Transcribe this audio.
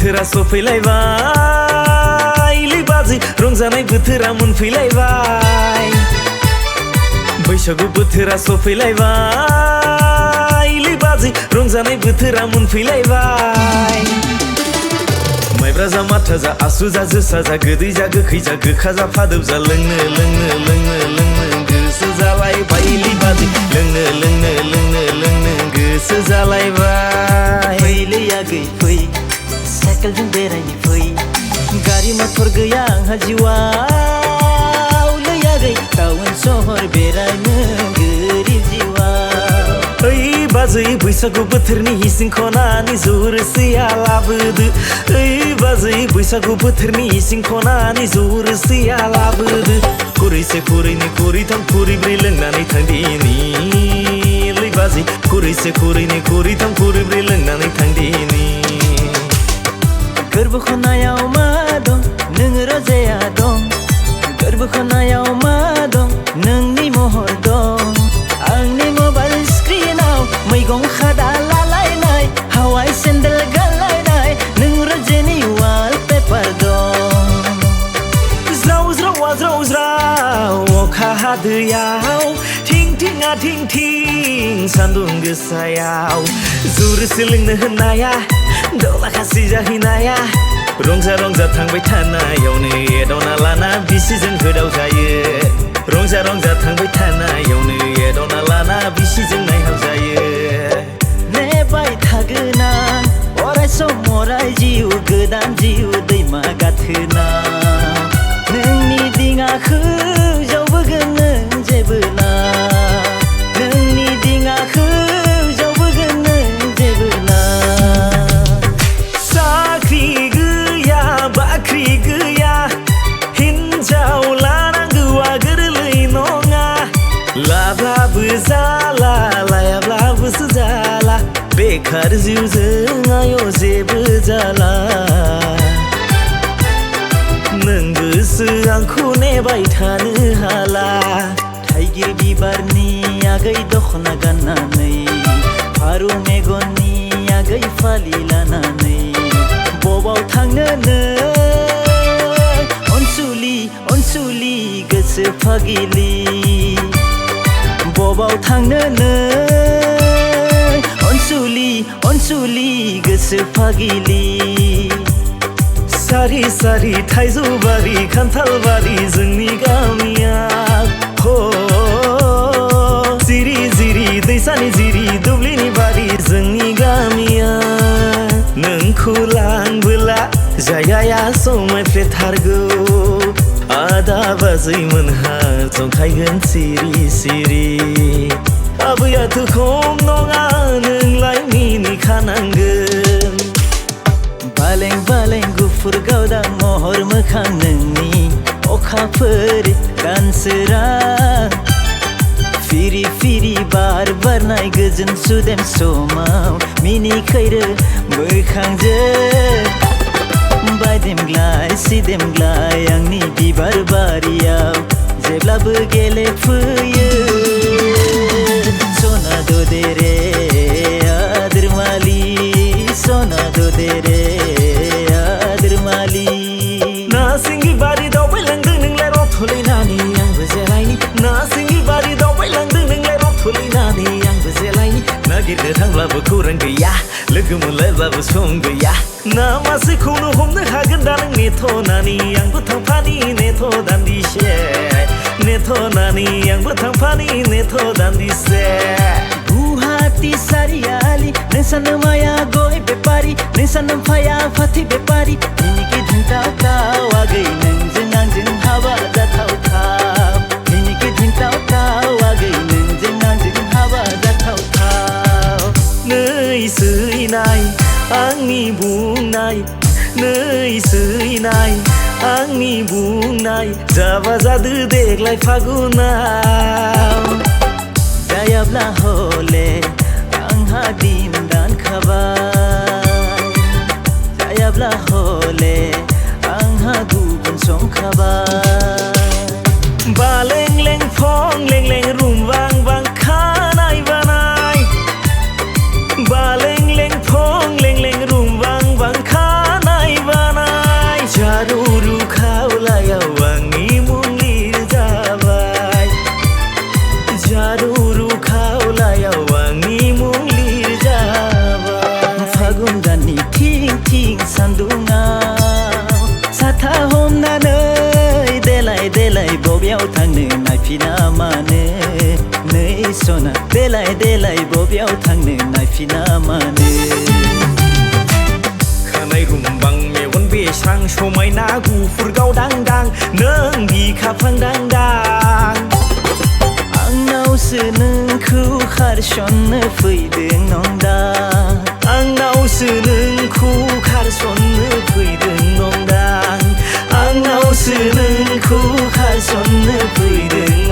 बोथोरा सफैलायबाय लै बाजै रंजानाय बोथोरा मोनफैलायबाय बैसागु बोथोरा सफैलायबाय लै बाजै रंजानाय बोथोरा मोनफैलायबाय माइब्रा जा माथा जा आसु जा जोसा जा गोदै जा गोखै जा गोखा जा फादोब जा लोंनो लोंनो लोंनो लोंनो गोसो जालायबाय लै बाजै लोंनो लोंनो लोंनो लोंनो गोसो जालायबाय फैलै आगै फै साइकेलजों बेरायनो फै गारि मटर गैया आंहा जिउआव लै आगै टाउन सहर बेरायनो गोरिब जिउआव ओइ बाजै बैसागु बोथोरनि इसिं खनानि जौ रोसिया लाबोदो ओइ बाजै बैसागु बोथोरनि इसिं खनानि जौ रोसिया लाबोदो खुरैसे खुरैनै खुरैथाम खुरैब्रै लोंनानै थांदिनि लै बाजै खुरैसे खुरैनै खुरैथाम खुरैब्रै लोंनानै थांदिनि गोरबो खनायाव मा दं नों रजाया दं गोरबो खनायाव मा दं नोंनि महर दं आंनि मबाइल स्क्रिनाव मैगं खादा लालायनाय हावाइ सेन्देल गानलायनाय नों रजेनि वालपेपार दं ज्राव ज्रावा ज्राव ज्राव अखा हादैयाव थिं थिंआ थिं थिं सान्दुं गोसायाव जौ रोसि लोंनो होननाया दला खासि जाहैनाया रंजा रंजा थांबाय थानायावनो एदावना लाना बिसिजों गोदाव जायो रंजा रंजा थांबाय थानायावनो एदावना लाना बिसिजों नायहाव जायो नेबाय थागोना अराय सम अराय जिउ गोदान जिउ दैमा गाथोना नोंनि दिङाखौ जावबोगोन नों जेबोला नोंनि दिङाखौ जावबोगोन नों जेबोला साख्रि गैया बाख्रि गैया हिन्जाव लानांगौआ गोरलै नङा लाब्लाबो जाला लायाब्लाबोसो जाला बेखार जिउजों आय' जेबो जाला नोंबोसो आंखौ नेबाय थानो हाला थाइगिर बिबारनि आगै दख'ना गाननानै फारौ मेगननि आगै फालि लानानै बबाव थांनो नों अनसुलि अनसुलि गोसो फागिलि बबाव थांनो नों अनसुलि अनसुलि गोसो फागिलि सारि सारि थाइजौ बारि खान्थाल बारि जोंनि गामिया हो जिरि जिरि दैसानि जिरि दुब्लिनि बारि जोंनि गामिया नोंखौ लांबोला जायगाया समायफ्लेथारगौ आदा बाजै मोनहा जंखायगोन सिरि सिरि आबैयाथ' खम नङा नोंलाय मिनिखानांगोन बालें बालें गुफुर गावदां महर मोखां नोंनि अखाफोर दानसोरा फिरि फिरि बार बारनाय गोजोन सुदेम समाव मिनिखैरो मोखांजों बायदेमग्लाय सिदेमग्लाय आंनि बिबार बारियाव जेब्लाबो गेलेफैयो सना दे रे आदरमालि सना दे रे आदरमालि ना सिंगि बारि दावबायलांदों नोंलाय रथ'लायनानै आंबो जेलायनि ना सिंगि बारि दावबायलांदों नोंलाय रथ'लायनानै आंबो जेलायनि नागिरनो थांब्लाबो खौरां गैया लोगो मोनलायब्लाबो सम गैया ना मासेखौनो हमनो हागोन दा नों नेथ'नानै आंबो थांफानि नेथ' दान्दिसे नेथ'नानै आंबो थांफानि नेथ' दान्दिसे गुवाहाटी सारियालि नोंसानो माया गय बेपारि नोंसानो फाया फाथै बेपारि मिनिखि धिंतावताव आगै नोंजों आंजों हाबा जाथावथाव मिनिखि धिंतावताव आगै नोंजों आंजों हाबा जाथावथाव नै सैनाय आंनि बुंनाय नै सैनाय आंनि बुंनाय जाबा जादो देग्लाय फागुनाव जायाब्ला हले आंहा दिन दानखाबाय जायाब्ला हले आंहा गुबुन संखाबाय बालें लें फं लें लें रुम बां बां खानाय बानाय बालें लें फं लें लें रुम बां बां खानाय नायफिना मानो नै सना देलाय देलाय बबेयाव थांनो नायफिना मानो खानाय रुमबां मेगन बेस्रां समायना गुफुर गावदांदां नों बिखाफ्लांदांदां आंनावसो नोंखौ खारसननो फैदों नंदा आंनावसो नोंखौ खारसननो फैदों नंदां आंनावसो नोंखौ खारसननो फैदों